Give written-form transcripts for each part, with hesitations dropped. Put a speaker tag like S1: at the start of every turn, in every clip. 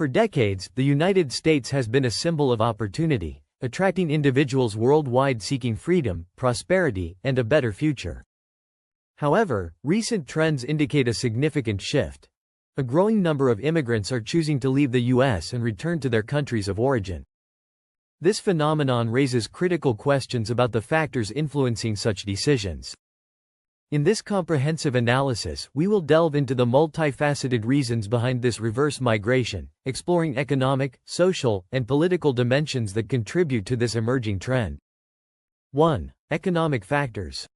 S1: For decades, the United States has been a symbol of opportunity, attracting individuals worldwide seeking freedom, prosperity, and a better future. However, recent trends indicate a significant shift. A growing number of immigrants are choosing to leave the U.S. and return to their countries of origin. This phenomenon raises critical questions about the factors influencing such decisions. In this comprehensive analysis, we will delve into the multifaceted reasons behind this reverse migration, exploring economic, social, and political dimensions that contribute to this emerging trend. 1. Economic factors.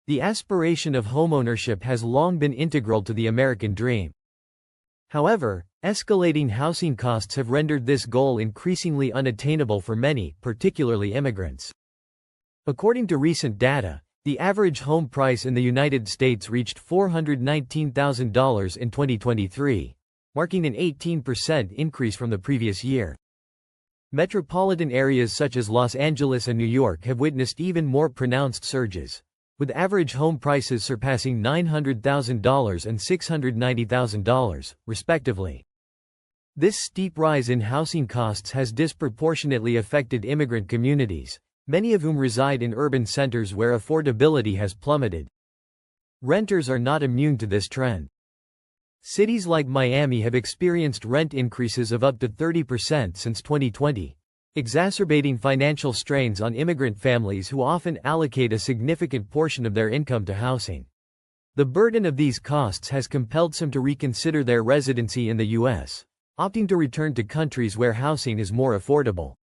S1: The aspiration of homeownership has long been integral to the American dream. However, escalating housing costs have rendered this goal increasingly unattainable for many, particularly immigrants. According to recent data, the average home price in the United States reached $419,000 in 2023, marking an 18% increase from the previous year. Metropolitan areas such as Los Angeles and New York have witnessed even more pronounced surges, with average home prices surpassing $900,000 and $690,000, respectively. This steep rise in housing costs has disproportionately affected immigrant communities, many of whom reside in urban centers where affordability has plummeted. Renters are not immune to this trend. Cities like Miami have experienced rent increases of up to 30% since 2020, exacerbating financial strains on immigrant families who often allocate a significant portion of their income to housing. The burden of these costs has compelled some to reconsider their residency in the U.S., opting to return to countries where housing is more affordable.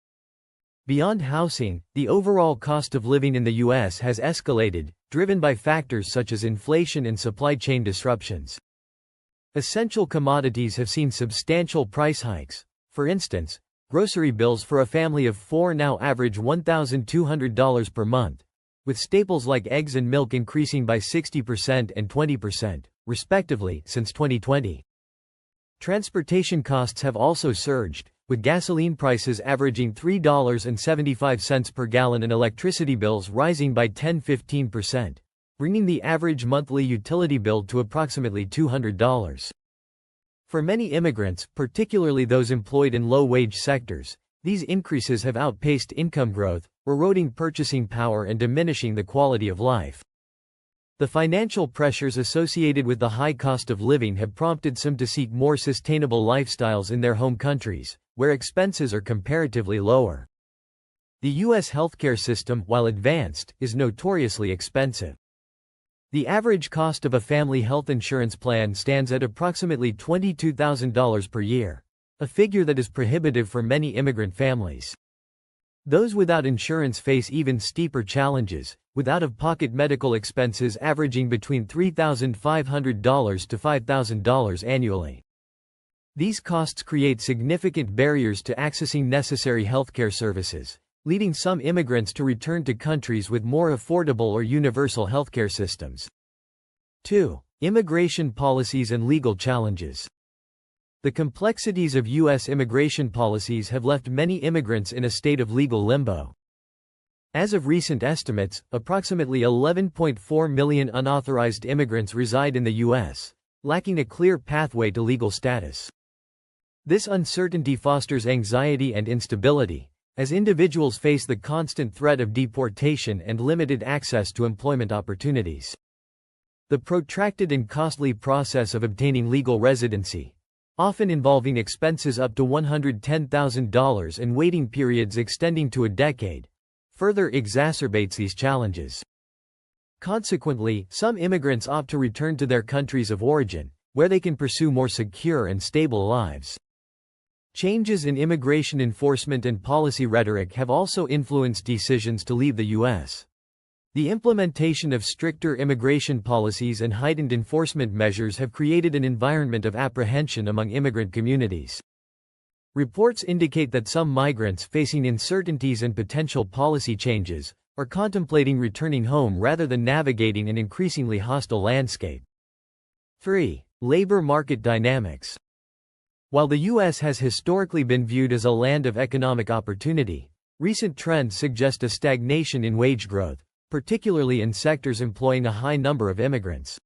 S1: Beyond housing, the overall cost of living in the U.S. has escalated, driven by factors such as inflation and supply chain disruptions. Essential commodities have seen substantial price hikes. For instance, grocery bills for a family of 4 now average $1,200 per month, with staples like eggs and milk increasing by 60% and 20%, respectively, since 2020. Transportation costs have also surged, with gasoline prices averaging $3.75 per gallon and electricity bills rising by 10–15%, bringing the average monthly utility bill to approximately $200. For many immigrants, particularly those employed in low-wage sectors, these increases have outpaced income growth, eroding purchasing power and diminishing the quality of life. The financial pressures associated with the high cost of living have prompted some to seek more sustainable lifestyles in their home countries, where expenses are comparatively lower. The U.S. healthcare system, while advanced, is notoriously expensive. The average cost of a family health insurance plan stands at approximately $22,000 per year, a figure that is prohibitive for many immigrant families. Those without insurance face even steeper challenges, with out-of-pocket medical expenses averaging between $3,500 to $5,000 annually. These costs create significant barriers to accessing necessary healthcare services, leading some immigrants to return to countries with more affordable or universal healthcare systems. 2. Immigration policies and legal challenges. The complexities of U.S. immigration policies have left many immigrants in a state of legal limbo. As of recent estimates, approximately 11.4 million unauthorized immigrants reside in the U.S., lacking a clear pathway to legal status. This uncertainty fosters anxiety and instability, as individuals face the constant threat of deportation and limited access to employment opportunities. The protracted and costly process of obtaining legal residency, often involving expenses up to $110,000 and waiting periods extending to a decade, further exacerbates these challenges. Consequently, some immigrants opt to return to their countries of origin, where they can pursue more secure and stable lives. Changes in immigration enforcement and policy rhetoric have also influenced decisions to leave the U.S. The implementation of stricter immigration policies and heightened enforcement measures have created an environment of apprehension among immigrant communities. Reports indicate that some migrants facing uncertainties and potential policy changes are contemplating returning home rather than navigating an increasingly hostile landscape. 3. Labor market dynamics. While the U.S. has historically been viewed as a land of economic opportunity, recent trends suggest a stagnation in wage growth, particularly in sectors employing a high number of immigrants.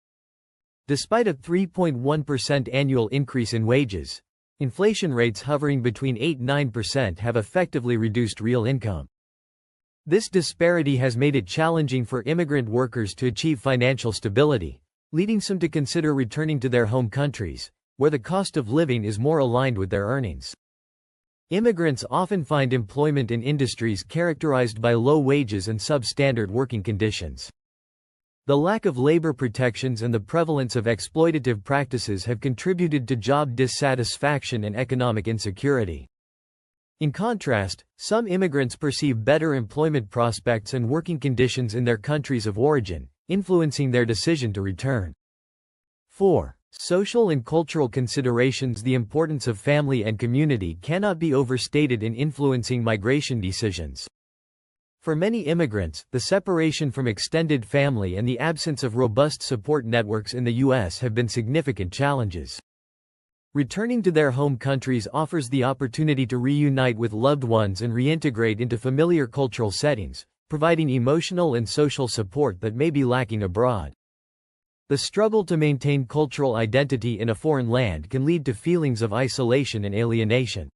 S1: Despite a 3.1% annual increase in wages, inflation rates hovering between 8–9% have effectively reduced real income. This disparity has made it challenging for immigrant workers to achieve financial stability, leading some to consider returning to their home countries, where the cost of living is more aligned with their earnings. Immigrants often find employment in industries characterized by low wages and substandard working conditions. The lack of labor protections and the prevalence of exploitative practices have contributed to job dissatisfaction and economic insecurity. In contrast, some immigrants perceive better employment prospects and working conditions in their countries of origin, influencing their decision to return. 4. Social and cultural considerations. The importance of family and community cannot be overstated in influencing migration decisions. For many immigrants, the separation from extended family and the absence of robust support networks in the U.S. have been significant challenges. Returning to their home countries offers the opportunity to reunite with loved ones and reintegrate into familiar cultural settings, providing emotional and social support that may be lacking abroad. The struggle to maintain cultural identity in a foreign land can lead to feelings of isolation and alienation.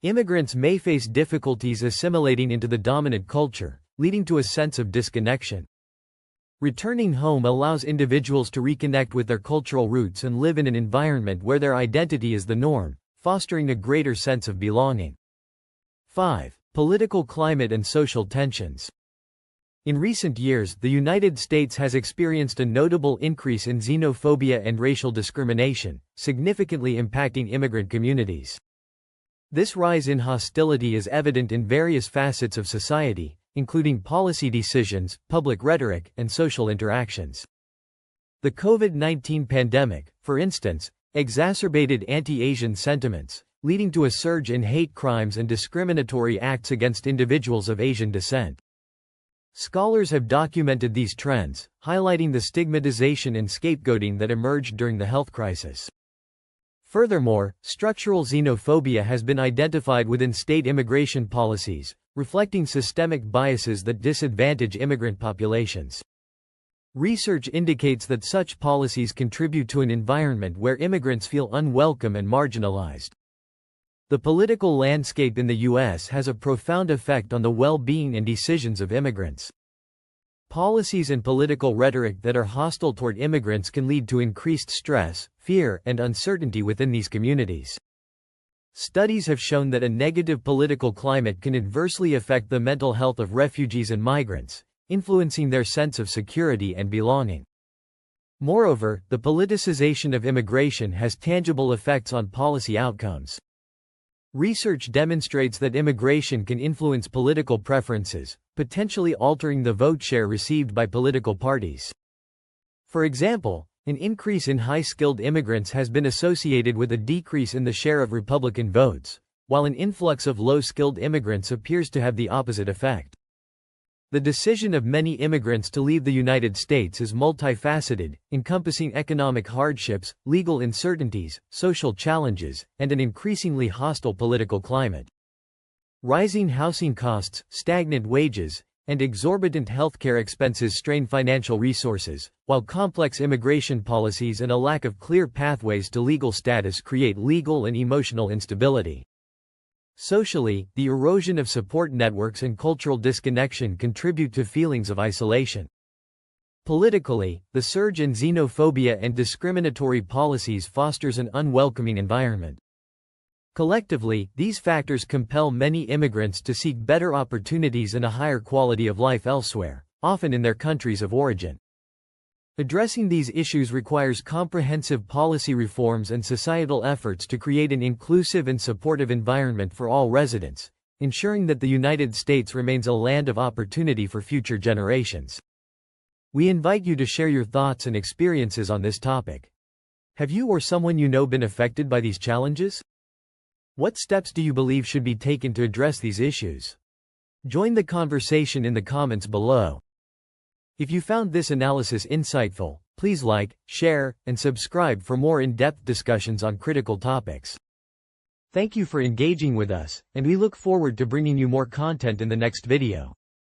S1: Immigrants may face difficulties assimilating into the dominant culture, leading to a sense of disconnection. Returning home allows individuals to reconnect with their cultural roots and live in an environment where their identity is the norm, fostering a greater sense of belonging. 5. Political climate and social tensions. In recent years, the United States has experienced a notable increase in xenophobia and racial discrimination, significantly impacting immigrant communities. This rise in hostility is evident in various facets of society, including policy decisions, public rhetoric, and social interactions. The COVID-19 pandemic, for instance, exacerbated anti-Asian sentiments, leading to a surge in hate crimes and discriminatory acts against individuals of Asian descent. Scholars have documented these trends, highlighting the stigmatization and scapegoating that emerged during the health crisis. Furthermore, structural xenophobia has been identified within state immigration policies, reflecting systemic biases that disadvantage immigrant populations. Research indicates that such policies contribute to an environment where immigrants feel unwelcome and marginalized. The political landscape in the U.S. has a profound effect on the well-being and decisions of immigrants. Policies and political rhetoric that are hostile toward immigrants can lead to increased stress, fear, and uncertainty within these communities. Studies have shown that a negative political climate can adversely affect the mental health of refugees and migrants, influencing their sense of security and belonging. Moreover, the politicization of immigration has tangible effects on policy outcomes. Research demonstrates that immigration can influence political preferences, potentially altering the vote share received by political parties. For example, an increase in high-skilled immigrants has been associated with a decrease in the share of Republican votes, while an influx of low-skilled immigrants appears to have the opposite effect. The decision of many immigrants to leave the United States is multifaceted, encompassing economic hardships, legal uncertainties, social challenges, and an increasingly hostile political climate. Rising housing costs, stagnant wages, and exorbitant healthcare expenses strain financial resources, while complex immigration policies and a lack of clear pathways to legal status create legal and emotional instability. Socially, the erosion of support networks and cultural disconnection contribute to feelings of isolation. Politically, the surge in xenophobia and discriminatory policies fosters an unwelcoming environment. Collectively, these factors compel many immigrants to seek better opportunities and a higher quality of life elsewhere, often in their countries of origin. Addressing these issues requires comprehensive policy reforms and societal efforts to create an inclusive and supportive environment for all residents, ensuring that the United States remains a land of opportunity for future generations. We invite you to share your thoughts and experiences on this topic. Have you or someone you know been affected by these challenges? What steps do you believe should be taken to address these issues? Join the conversation in the comments below. If you found this analysis insightful, please like, share, and subscribe for more in-depth discussions on critical topics. Thank you for engaging with us, and we look forward to bringing you more content in the next video.